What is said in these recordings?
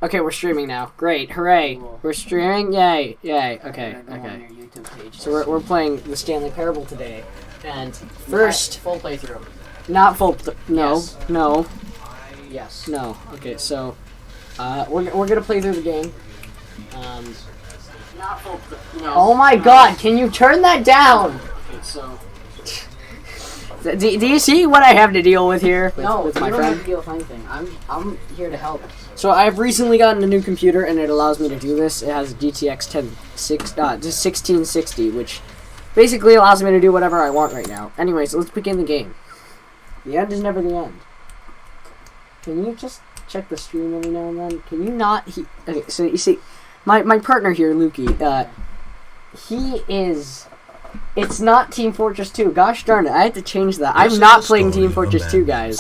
Okay, we're streaming now. Great, hooray! Cool. We're streaming. Yay, yay. Okay, Go on okay. your YouTube page. So we're playing the Stanley Parable today, and first, full playthrough. not full. No, Yes. no, Yes. no. Okay, so we're gonna play through the game. Not full. No. Oh my God! Can you turn that down? Okay, so. Do you see what I have to deal with here with my you don't friend? have to deal with anything. I'm here to help. So I've recently gotten a new computer, and it allows me to do this. It has GTX 1660, which basically allows me to do whatever I want right now. Anyways, let's begin the game. The end is never the end. Can you just check the stream every now and then? Can you not? Okay, so you see, my partner here, Lukey, he is... It's not Team Fortress 2. Gosh darn it, I had to change that. I'm not playing Team Fortress 2, guys.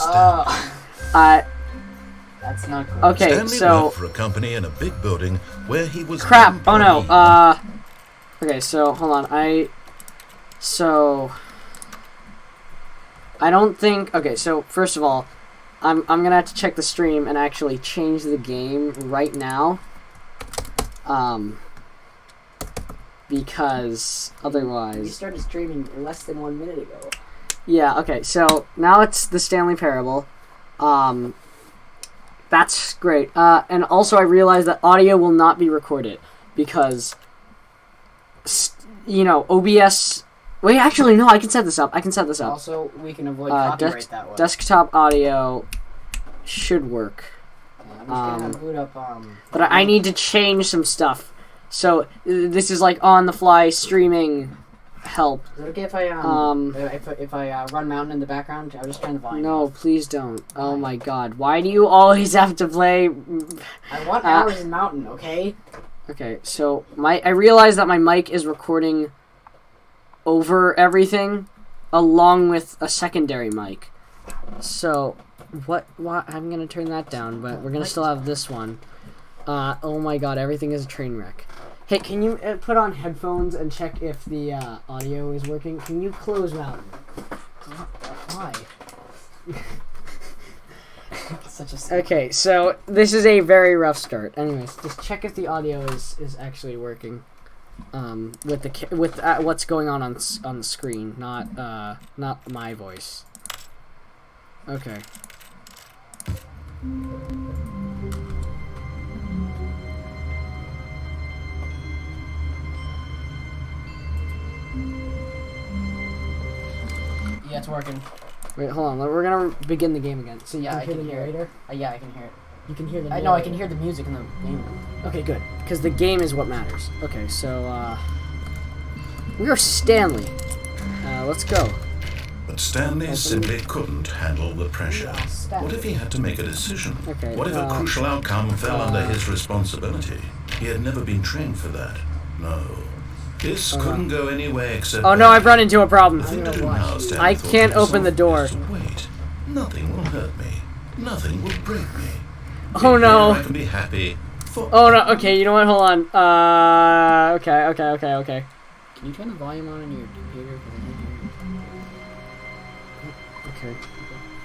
That's not cool. Okay, Stanley so... worked for a company in a big building where he was... Crap! Oh no, okay, so, hold on, I don't think... Okay, so, first of all, I'm gonna have to check the stream and actually change the game right now. Because otherwise... We started streaming less than 1 minute ago. Yeah, okay, so now it's the Stanley Parable. That's great. And also I realized that audio will not be recorded because, you know, OBS... Wait, actually, no, I can set this up. Also, we can avoid copyright that way. Desktop audio should work. I'm just gonna boot up, But I need to change some stuff. So, this is like on-the-fly streaming help. Is it okay if I, if I run Mountain in the background? I was just trying to volume. No, please don't. Oh my God. Why do you always have to play... I want hours in Mountain, okay? Okay, so I realize that my mic is recording over everything along with a secondary mic. So, what I'm going to turn that down, but we're going to still have this one. Oh my God, everything is a train wreck. Hey, can you put on headphones and check if the audio is working? Can you close Mountain? Why? Such a Okay, so this is a very rough start. Anyways, just check if the audio is actually working. With what's going on the screen, not my voice. Okay. Yeah, it's working. Wait, hold on. We're gonna begin the game again. So Yeah, I can the hear it. narrator. Yeah, I can hear it. You can hear the. I know. I can hear the music in the game room. Okay, good. Because the game is what matters. Okay, so we are Stanley. Let's go. But Stanley simply couldn't handle the pressure. What if he had to make a decision? Okay, What if a crucial outcome fell under his responsibility? He had never been trained for that. No. This couldn't go anywhere except... Oh no, I've run into a problem. The thing to do now, Stanley I thought can't to open the door. himself, is to wait. Nothing will hurt me. Nothing will break me. Oh In no. here I can be happy. Oh no. Okay, you know what? Hold on. Okay. Can you turn the volume on in your computer? Okay.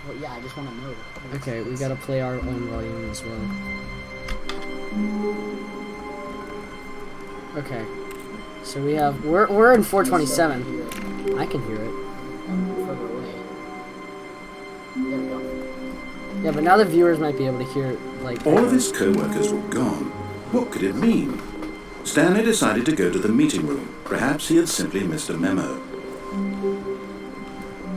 Well, yeah, I just want to know. Okay, we gotta play our own volume as well. Okay. So we have we're in 427. I can hear it. Further away. There we go. Yeah, but now the viewers might be able to hear it. Like All of his co-workers were gone. What could it mean? Stanley decided to go to the meeting room. Perhaps he had simply missed a memo.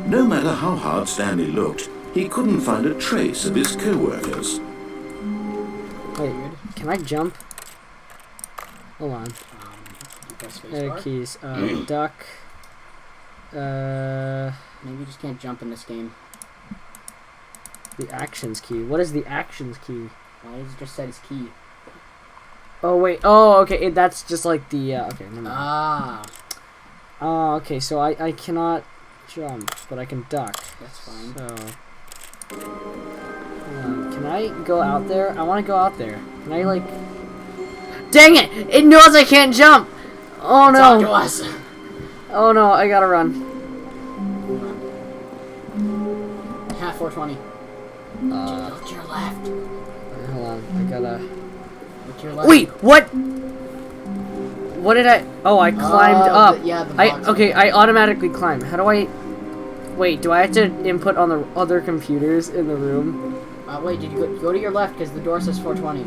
No matter how hard Stanley looked, he couldn't find a trace of his co-workers. Wait, can I jump? Hold on. Keys. Duck. Maybe you just can't jump in this game. The actions key. What is the actions key? Well, it just said it's key. Oh wait. Oh, okay. That's just like the. Okay. Never mind. Ah. Oh, okay. So I cannot jump, but I can duck. That's fine. So. Can I go out there? I want to go out there. Can I like? Dang it! It knows I can't jump. Oh no! Talk to us. Oh no! I gotta run. Half 420. To your left. Hold on. I gotta. Look to your left. Wait, what? What did I? Oh, I climbed up. Yeah, the box. Okay, I automatically climb. How do I? Wait, do I have to input on the other computers in the room? Wait, did you go to your left because the door says 420.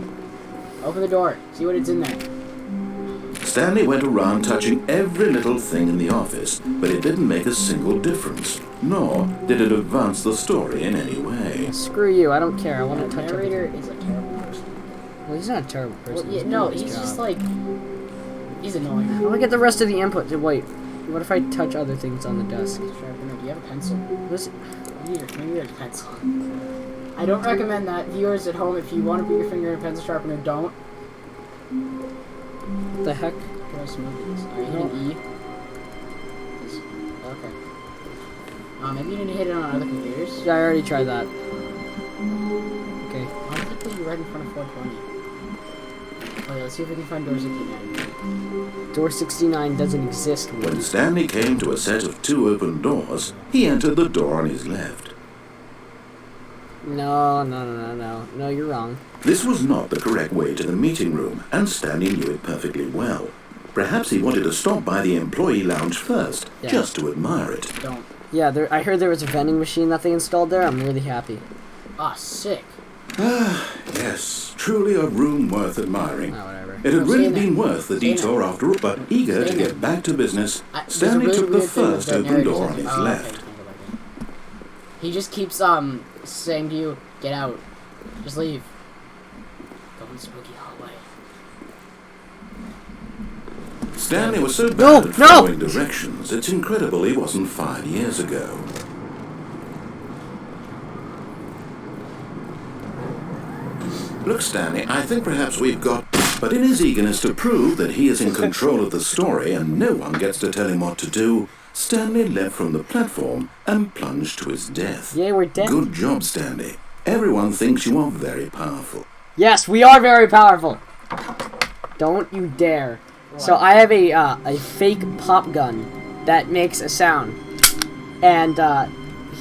Open the door. See what it's in there. Stanley went around touching every little thing in the office, but it didn't make a single difference, nor did it advance the story in any way. Screw you, I don't care. I want to The touch narrator everything. is a terrible person. Well, he's not a terrible person. Well, yeah, doing no, his he's job. just like... He's annoying. How do I get the rest of the input? Wait, what if I touch other things on the desk? Sharpener, do you have a pencil? What's it? Maybe there's a pencil. I don't recommend that. Viewers at home, if you want to put your finger in a pencil sharpener, don't. What the heck? How smooth it is. Alright, hit an E. Okay. Maybe you need to hit it on other computers. Yeah, I already tried that. Okay. I think put you right in front of 420. Oh yeah, let's see if we can find door 69. Door 69 doesn't exist. When Stanley came to a set of 2 open doors, he entered the door on his left. No, you're wrong. This was not the correct way to the meeting room, and Stanley knew it perfectly well. Perhaps he wanted to stop by the employee lounge first, Yeah. just to admire it. Don't. Yeah, I heard there was a vending machine that they installed there. I'm really happy. Ah, sick. Yes, truly a room worth admiring. Oh, whatever. It had No, really stay there. been worth the Stay detour after all, but eager Stay to there. get back to business, There's a Stanley really took the weird thing with first the open narrator door on says- his oh, left. okay, he just keeps saying to you, get out. Just leave. Go in the spooky hallway. Stanley was so bad No, at no! following directions, it's incredible he wasn't 5 years ago. Look, Stanley, I think perhaps we've got... But in his eagerness to prove that he is in control of the story and no one gets to tell him what to do, Stanley leapt from the platform and plunged to his death. Yeah, we're dead. Good job, Stanley. Everyone thinks you are very powerful. Yes, we are very powerful. Don't you dare. So I have a fake pop gun that makes a sound, and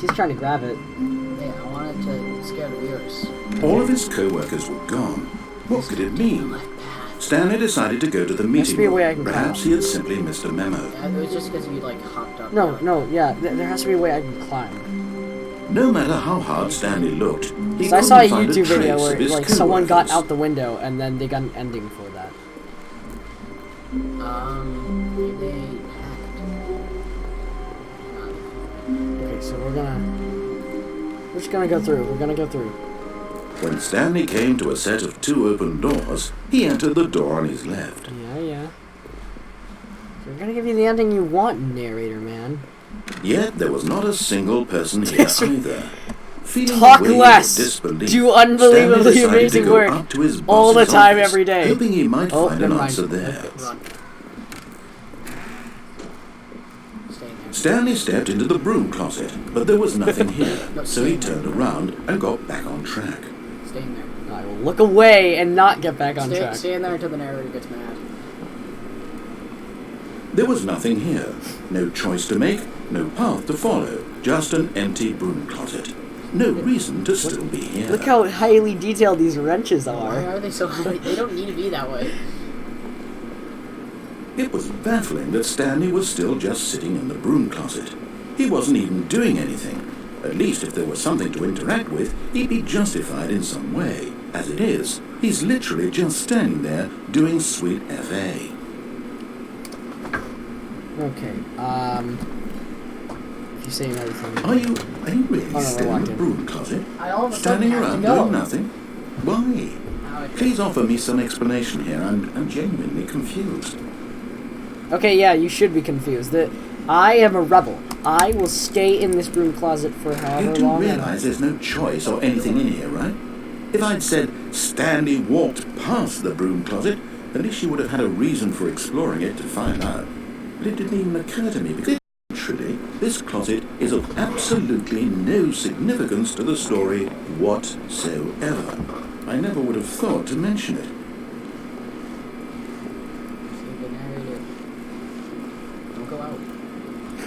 he's trying to grab it. Yeah, I wanted to scare the viewers. All of his co-workers were gone. What could it mean? Stanley decided to go to the meeting be a way I room. can Perhaps he had simply missed a memo. It was just because you like hopped up. No, yeah, there has to be a way I can climb. No matter how hard Stanley looked, he So I saw a couldn't find YouTube video trace where of his like someone got co-workers. out the window and then they got an ending for that. Maybe they hacked. Okay, so we're just gonna go through. We're gonna go through. When Stanley came to a set of 2 open doors, he entered the door on his left. Yeah. So we're gonna give you the ending you want, narrator man. Yet there was not a single person here either. Feeling Talk a wave of less. disbelief, Do unbelievably Stanley decided amazing to go work up to his all the boss's time, office, every day. hoping he might Oh, find an never mind. answer there. Run. Stay in there. Stanley stepped into the broom closet, but there was nothing here, so he turned around and got back on track. Stay in there. I will look away and not get back on track. Stay in there until the narrator gets mad. There was nothing here. No choice to make, no path to follow, just an empty broom closet. No reason to still be here. Look how highly detailed these wrenches Why are. are they so high? They don't need to be that way. It was baffling that Stanley was still just sitting in the broom closet. He wasn't even doing anything. At least if there was something to interact with, he'd be justified in some way. As it is, he's literally just standing there doing sweet FA. Okay, if you say another thing. Are you really no, still in locked the in. broom closet? I all of a sudden Standing have around to go. doing nothing? Why? Now I Please offer me some explanation here. I'm genuinely confused. Okay, yeah, you should be confused. I am a rebel. I will stay in this broom closet for You however do long. realize there's no choice or anything in here, right? If I'd said Stanley walked past the broom closet, at least you would have had a reason for exploring it to find out. But it didn't even occur to me because literally this closet is of absolutely no significance to the story whatsoever. I never would have thought to mention it. See the narrator. Don't go out.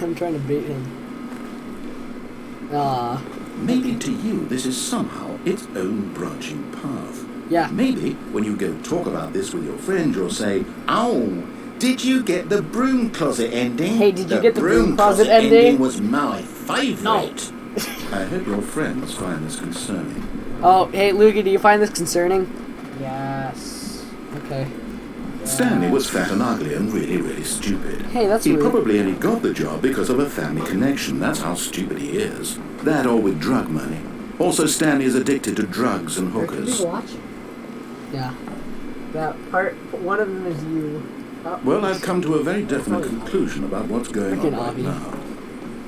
I'm trying to bait him. Ah, Maybe to you this is somehow its own branching path. Yeah. Maybe when you go talk about this with your friend, you'll say, "Oh, did you get the broom closet ending? Hey, did you get the broom closet ending?" ending was my favourite." I hope your friends find this concerning. Oh, hey, Luca, do you find this concerning? Yes. Okay. Stanley was fat and ugly and really, really stupid. Hey, that's He rude. probably only got the job because of a family connection. That's how stupid he is. That or with drug money. Also, Stanley is addicted to drugs and There could be hookers. watching. Yeah. That part, one of them is you. Oh, Well, I've come to a very definite conclusion about what's going on Frickin' right Avi. now.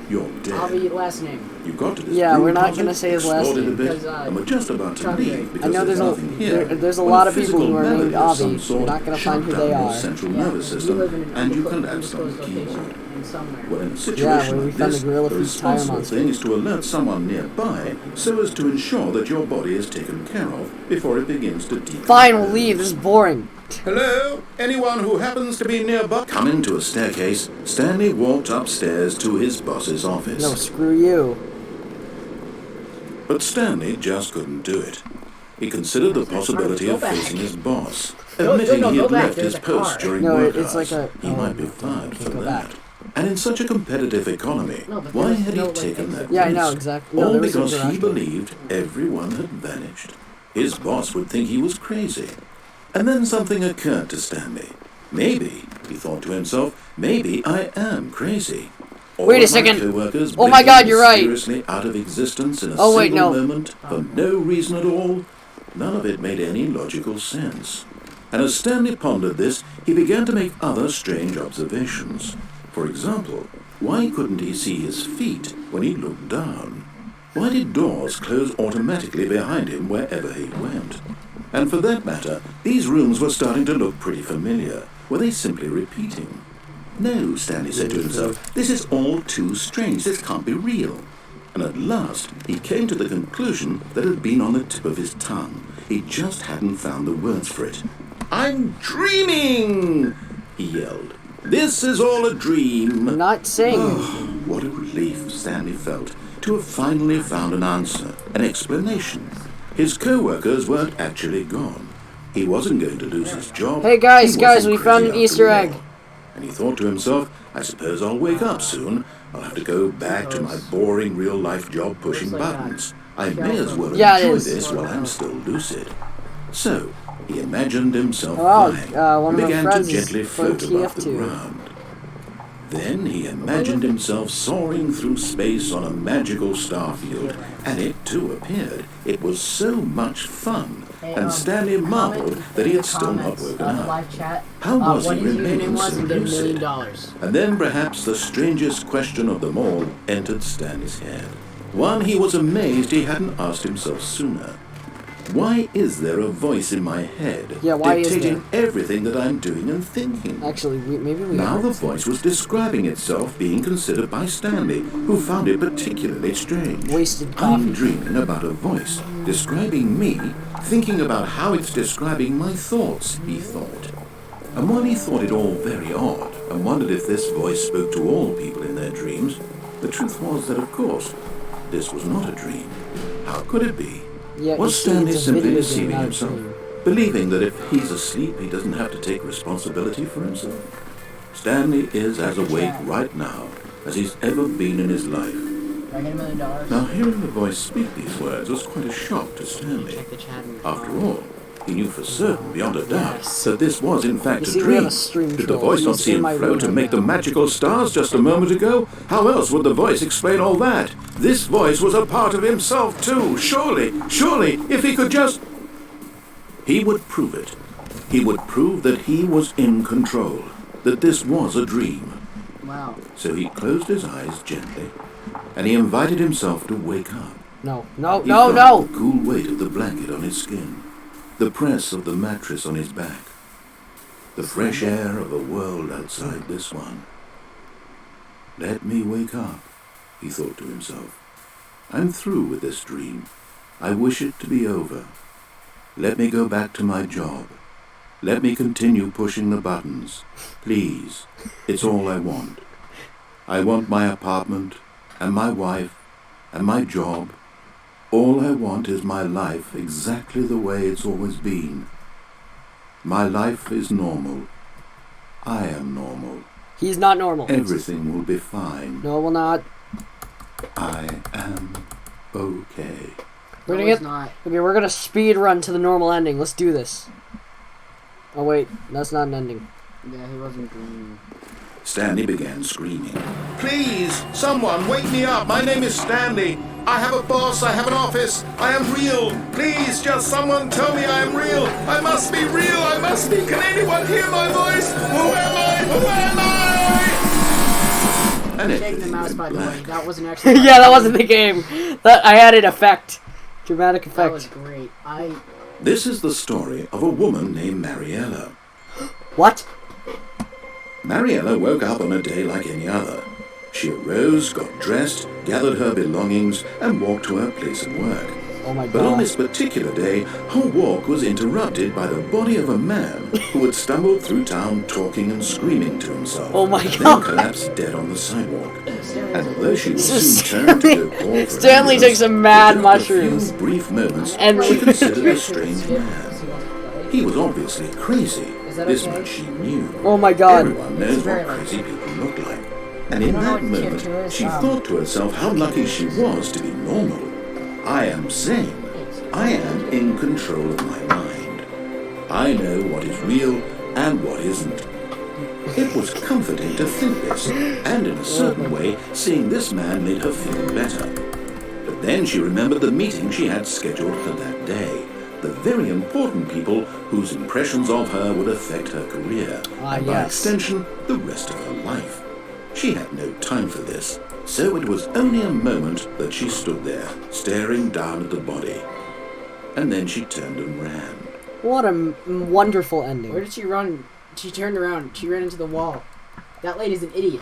You're dead. Avi, last name. You got to this Yeah, broom we're not closet, gonna say his last explored it a name. bit, Because, and we're just about to Charlie. leave I because know there's there's nothing here. there's a when lot of people physical who are named malady of some Avi. You're sort not gonna find who shut they down are. your central Yeah, nervous we system, live in an and you undisclosed collapse on the keyboard. location in somewhere. Well, in a Yeah, situation where we like found this, the gorilla the food tire responsible monster. thing is to alert someone nearby so as to ensure that your body is taken care of before it begins to decompose. Fine, we'll leave. This is boring. Hello? Anyone who happens to be nearby? Coming to a staircase, Stanley walked upstairs to his boss's office. No, screw you. But Stanley just couldn't do it. He considered the possibility of facing his boss, admitting no, he go had back, left there's his a post car. during No, work it's hours. like a- He oh, might be okay, fired okay, for go that. back. And in such a competitive economy, No, but why there was had no, he like, taken that exit. Yeah, I risk? know, exactly. No, All there was no because he garage door. believed everyone had vanished. His boss would think he was crazy. And then something occurred to Stanley. Maybe, he thought to himself, maybe I am crazy. All Wait a of my second. coworkers Oh my blinking God, you're right. mysteriously out of existence in a Oh, wait, single no. moment for no reason at all. None of it made any logical sense. And as Stanley pondered this, he began to make other strange observations. For example, why couldn't he see his feet when he looked down? Why did doors close automatically behind him wherever he went? And for that matter, these rooms were starting to look pretty familiar. Were they simply repeating? No, Stanley said to himself, this is all too strange. This can't be real. And at last, he came to the conclusion that had been on the tip of his tongue. He just hadn't found the words for it. "I'm dreaming!" he yelled. "This is all a dream." I'm not saying. What a relief Stanley felt to have finally found an answer, an explanation. His co-workers weren't actually gone. He wasn't going to lose his job. Hey, guys, He guys, wasn't we found crazy an after Easter all. egg. And he thought to himself, I suppose I'll wake up soon. I'll have to go back to my boring real-life job pushing buttons. I may as well Yeah, it enjoy is. this while I'm still lucid. So, he imagined himself Oh, flying one and of our began to friends is gently from float above the TF2. ground. Then he imagined himself soaring through space on a magical starfield, and it too appeared. It was so much fun, and Stanley marveled that he had still not woken up. Live chat. How was what he his username remaining was so and get $1 lucid? million. And then perhaps the strangest question of them all entered Stanley's head. One he was amazed he hadn't asked himself sooner. Why is there a voice in my head Yeah, why is dictating everything that I'm doing and thinking? Actually, maybe we. Now the voice was describing itself being considered by Stanley, who found it particularly strange. Wasted I'm coffee. dreaming about a voice describing me, thinking about how it's describing my thoughts, he thought. And while he thought it all very odd, and wondered if this voice spoke to all people in their dreams, the truth was that, of course, this was not a dream. How could it be? Yeah, Was you see, Stanley it's a simply video game, deceiving not a himself, dream. believing that if he's asleep he doesn't have to take responsibility for himself? Stanley is as awake right now as he's ever been in his life. Do I get $1 million? Now hearing the voice speak these words was quite a shock to Stanley. Check the chat. After all, he knew for certain, beyond a doubt, that this was in fact You a see, we have dream. a stream Did the troll. voice not He's see in him my float room and make the right now. magical stars just a moment ago? How else would the voice explain all that? This voice was a part of himself too. Surely, if he could just... He would prove it. He would prove that he was in control, that this was a dream. Wow. So he closed his eyes gently, and he invited himself to wake up. No, He no, felt the cool weight of the blanket on his skin, the press of the mattress on his back, the fresh air of a world outside this one. Let me wake up, he thought to himself. I'm through with this dream. I wish it to be over. Let me go back to my job. Let me continue pushing the buttons. Please, it's all I want. I want my apartment, and my wife, and my job, All I want is my life exactly the way it's always been. My life is normal. I am normal. He's not normal. Everything will be fine. No, it will not. I am okay. We're No, gonna it's get. not. Okay, we're gonna speed run to the normal ending. Let's do this. Oh wait, that's not an ending. Yeah, he wasn't green. Stanley began screaming. Please, someone, wake me up. My name is Stanley. I have a boss. I have an office. I am real. Please, just someone tell me I am real. I must be real. I must be. Can anyone hear my voice? Who am I? Who am I? And Take the everything mouse, went by the way. black. That wasn't actually. Yeah, that wasn't the game. That I added effect, dramatic That effect. was great. This is the story of a woman named Mariella. What? Mariella woke up on a day like any other. She arose, got dressed, gathered her belongings, and walked to her place of work. Oh my But on god. this particular day, her walk was interrupted by the body of a man who had stumbled through town talking and screaming to himself. Oh my Then God. collapsed dead on the sidewalk. And And although she was So soon turned to go call for an Stanley ambulance, takes some mad it took mushrooms. A few brief moments, And- she considered a strange man. He was obviously crazy. Is that This okay? much she knew. Oh my god. Everyone knows very what crazy people look like. And You in don't know that what moment, character is, she um, thought to herself how lucky she was to be normal. I am sane. I am in control of my mind. I know what is real and what isn't. It was comforting to think this, and in a certain way, seeing this man made her feel better. But then she remembered the meeting she had scheduled for that day. The very important people whose impressions of her would affect her career, and by yes. extension, the rest of her life. She had no time for this, so it was only a moment that she stood there, staring down at the body. And then she turned and ran. What a wonderful Where ending. did she run? She turned around. She ran into the wall. That lady's an idiot.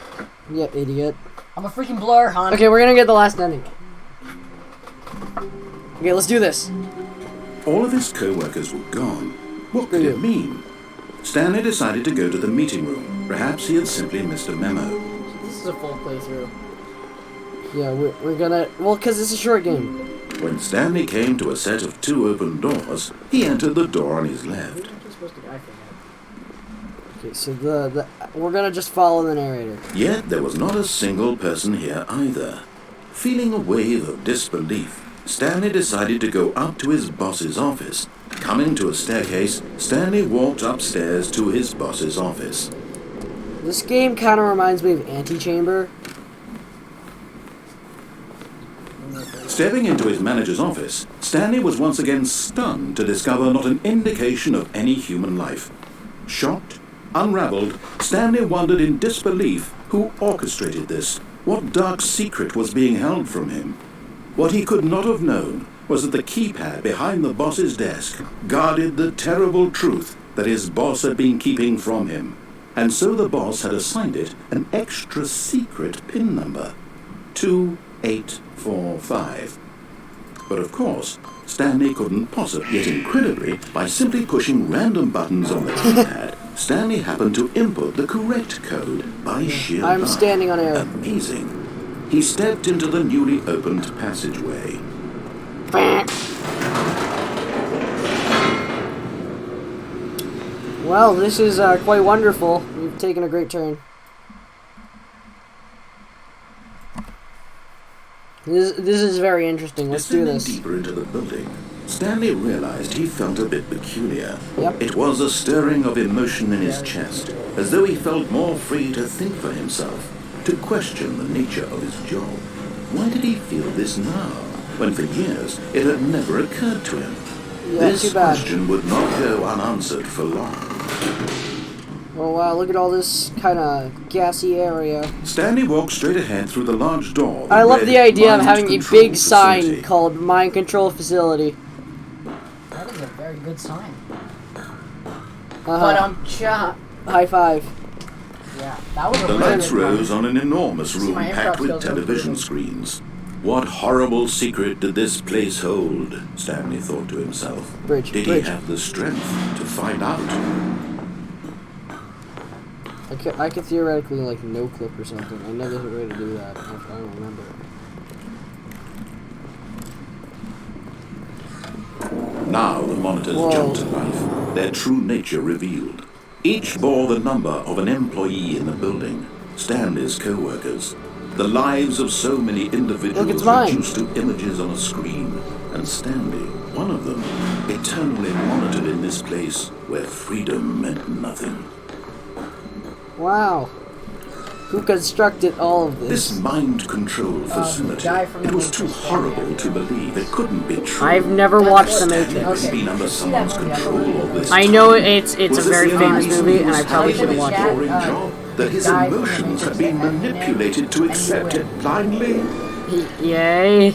Yeah, idiot. I'm a freaking blur, hon. Okay, we're gonna get the last ending. Okay, let's do this. All of his co-workers were gone. What could Yeah. it mean? Stanley decided to go to the meeting room. Perhaps he had simply missed a memo. This is a full playthrough. Yeah, we're gonna. Well, because it's a short game. When Stanley came to a set of 2 open doors, he entered the door on his left. Where are you supposed to go? I forget. Okay, so the we're gonna just follow the narrator. Yet there was not a single person here either. Feeling a wave of disbelief, Stanley decided to go up to his boss's office. Coming to a staircase, Stanley walked upstairs to his boss's office. This game kind of reminds me of Antechamber. Stepping into his manager's office, Stanley was once again stunned to discover not an indication of any human life. Shocked, unraveled, Stanley wondered in disbelief who orchestrated this, what dark secret was being held from him. What he could not have known was that the keypad behind the boss's desk guarded the terrible truth that his boss had been keeping from him. And so the boss had assigned it an extra secret PIN number, 2845. But of course, Stanley couldn't possibly, yet incredibly, by simply pushing random buttons on the keypad, Stanley happened to input the correct code by sheer I'm luck. standing on air. Amazing. He stepped into the newly opened passageway. Well, this is quite wonderful. We've taken a great turn. This is very interesting. Let's do Descending this. deeper into the building, Stanley realized he felt a bit peculiar. Yep. It was a stirring of emotion in his chest, as though he felt more free to think for himself, to question the nature of his job. Why did he feel this now, when for years it had never occurred to him? Yeah, This too bad. question would not go unanswered for long. Oh wow, look at all this kind of gassy area. Stanley walked straight ahead through the large door. that I love read the idea of Mind having a Control big sign Facility. called Mind Control Facility. That is a very good sign. But Uh-huh. cha. High five. Yeah, that was a The really lights good rose one. on an enormous See, room my packed improv with skills are television improving. screens. What horrible secret did this place hold? Stanley thought to himself. Bridge, Did bridge. he have the strength to find out? I could theoretically like no clip or something. I know there's a way to do that. I don't remember. Now the monitors jumped to life, their true nature revealed. Each bore the number of an employee in the building, Stanley's co-workers. The lives of so many individuals reduced to images on a screen, and Stanley, one of them, eternally monitored in this place where freedom meant nothing. Wow. Who constructed all of This mind control facility, it was too horrible to believe. It couldn't be true. I've never watched The Stanley Matrix. had been under someone's control all this I know time. it's a Was very this the famous reason movie, he and I was probably should have having watched this it. boring job? That his emotions had been manipulated to accept it blindly? Yay.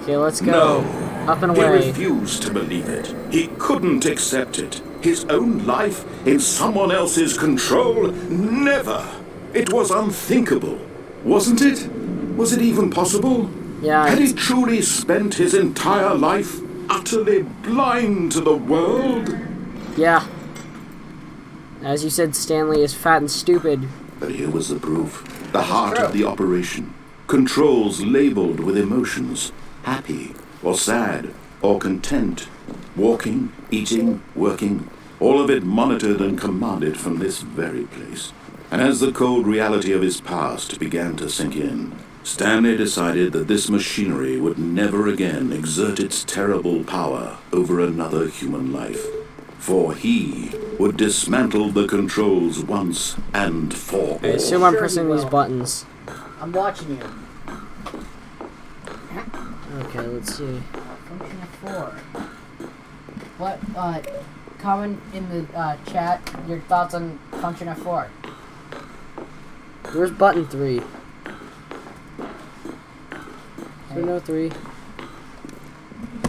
Okay, let's go. No. Up and He away. refused to believe it. He couldn't accept it. His own life in someone else's control? Never. It was unthinkable. Wasn't it? Was it even possible? Yeah. Had he truly spent his entire life utterly blind to the world? Yeah. As you said, Stanley is fat and stupid. But here was the proof. The heart of the operation. Controls labeled with emotions. Happy, or sad, or content. Walking, eating, working. All of it monitored and commanded from this very place. And as the cold reality of his past began to sink in, Stanley decided that this machinery would never again exert its terrible power over another human life. For he would dismantle the controls once and for all. I assume I'm pressing these buttons. I'm watching you. Okay, let's see. Function of 4. What, comment in the, chat your thoughts on function of 4. Where's button 3? Is there no 3?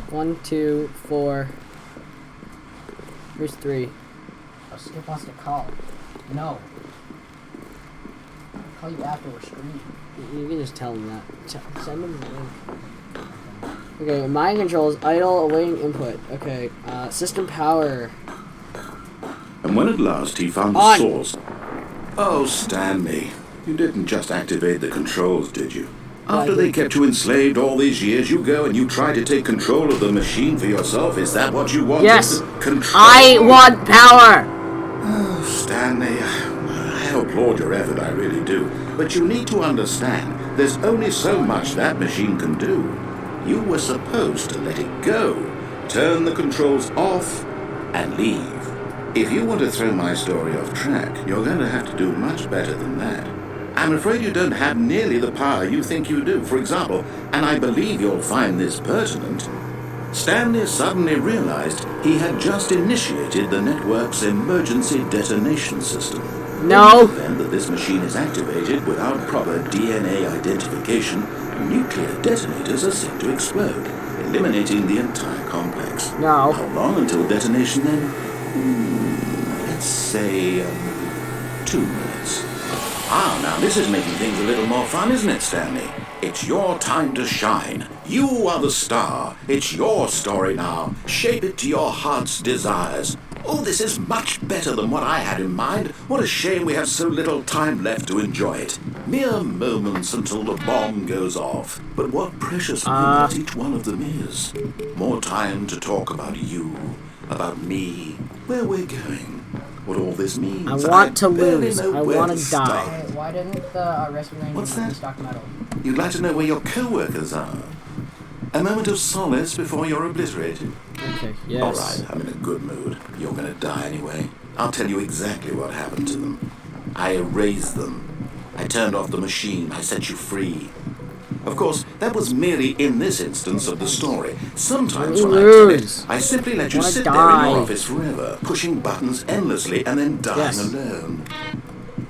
1, 2, 4. Where's 3? Oh, Skip wants to call. No. I'll call you after we're streaming. You can just tell him that. Send him the link. Okay, mind controls, idle, awaiting input. Okay, system power. And when at last he found the source... Oh, Stanley, you didn't just activate the controls, did you? After they kept you enslaved all these years, you go and you try to take control of the machine for yourself. Is that what you want? Yes! Control? I want power! Oh, Stanley, I applaud your effort, I really do. But you need to understand, there's only so much that machine can do. You were supposed to let it go, turn the controls off, and leave. If you want to throw my story off track, you're going to have to do much better than that. I'm afraid you don't have nearly the power you think you do. For example, and I believe you'll find this pertinent, Stanley suddenly realized he had just initiated the network's emergency detonation system. No! In the event that this machine is activated without proper DNA identification, nuclear detonators are set to explode, eliminating the entire complex. No. How long until detonation then? Let's say 2 minutes. Ah, now this is making things a little more fun, isn't it, Stanley? It's your time to shine. You are the star. It's your story now. Shape it to your heart's desires. Oh, this is much better than what I had in mind. What a shame we have so little time left to enjoy it. Mere moments until the bomb goes off. But what precious minutes each one of them is. More time to talk about you, about me, where we're going, what all this means. I want to lose. I want to die. Hey, why didn't the rescue ranger What's that? stock metal? You'd like to know where your co-workers are. A moment of solace before you're obliterated. Okay, yes. All right, I'm in a good mood. You're going to die anyway. I'll tell you exactly what happened to them. I erased them. I turned off the machine. I set you free. Of course, that was merely in this instance of the story. Sometimes when I tell it, I simply let you sit there in your office forever, pushing buttons endlessly and then dying alone.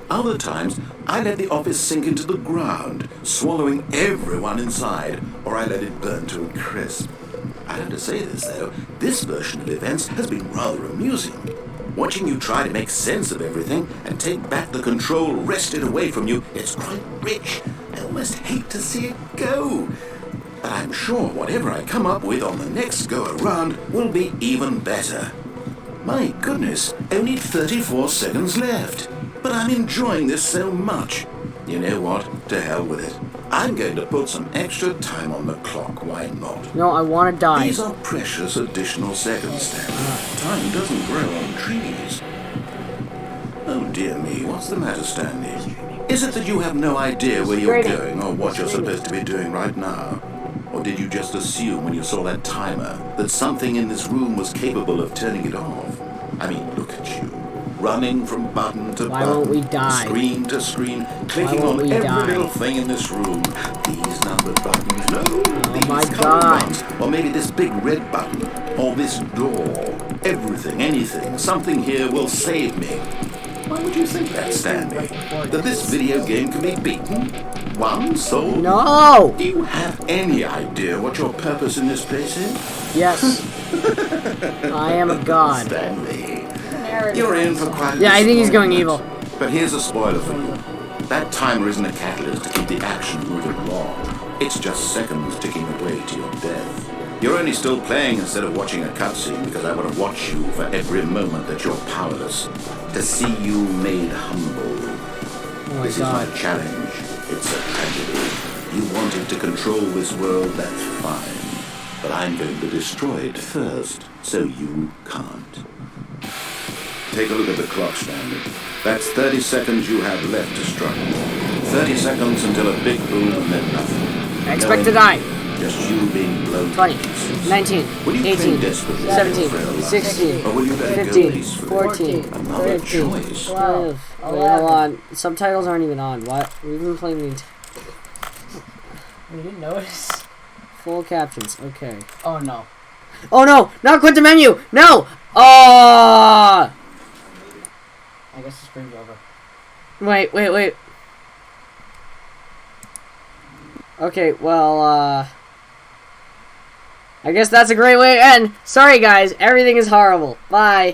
Other times, I let the office sink into the ground, swallowing everyone inside, or I let it burn to a crisp. I have to say this, though, this version of events has been rather amusing. Watching you try to make sense of everything and take back the control wrested away from you, it's quite rich. I almost hate to see it go. But I'm sure whatever I come up with on the next go-around will be even better. My goodness, only 34 seconds left. But I'm enjoying this so much. You know what? To hell with it. I'm going to put some extra time on the clock. Why not? No, I want to die. These are precious additional seconds, Stanley. Time doesn't grow on trees. Oh dear me, what's the matter, Stanley? Is it that you have no idea where you're going or what you're supposed to be doing right now? Or did you just assume when you saw that timer that something in this room was capable of turning it off? I mean, look at you. Running from button to Why button, won't we die? screen to screen, clicking won't on we every die? little thing in this room. These numbered buttons, no, these my colored God. ones, or maybe this big red button, or this door. Everything, anything, something here will save me. Why would you think that, Stanley? That this video game can be beaten? Won? Sold? No! Do you have any idea what your purpose in this place is? Yes. I am a god. Stanley, you're in for quite a Yeah, I think he's going evil. disappointment. But here's a spoiler for you. That timer isn't a catalyst to keep the action moving along. It's just seconds ticking away to your death. You're only still playing instead of watching a cutscene because I want to watch you for every moment that you're powerless. To see you made humble. Oh my This god. is my challenge. It's a tragedy. You wanted to control this world, that's fine. But I'm going to destroy it first, so you can't. Take a look at the clock, Stanley. That's 30 seconds you have left to struggle. 30 seconds until a big boom and then nothing. I expect to die. Just you being blown 20, to pieces. 19, Will you 18, cling desperately to your 17, frail life? 16, Or will you let it go 15, peacefully? 14, Another 15, choice. 12. Wait, hold on. Subtitles aren't even on. What? We've been playing the You didn't notice? full captions. Okay. Oh no. Oh no! Not quit the menu! No! Oh! I guess the screen's over. Wait. Okay, well, I guess that's a great way to end. Sorry, guys. Everything is horrible. Bye.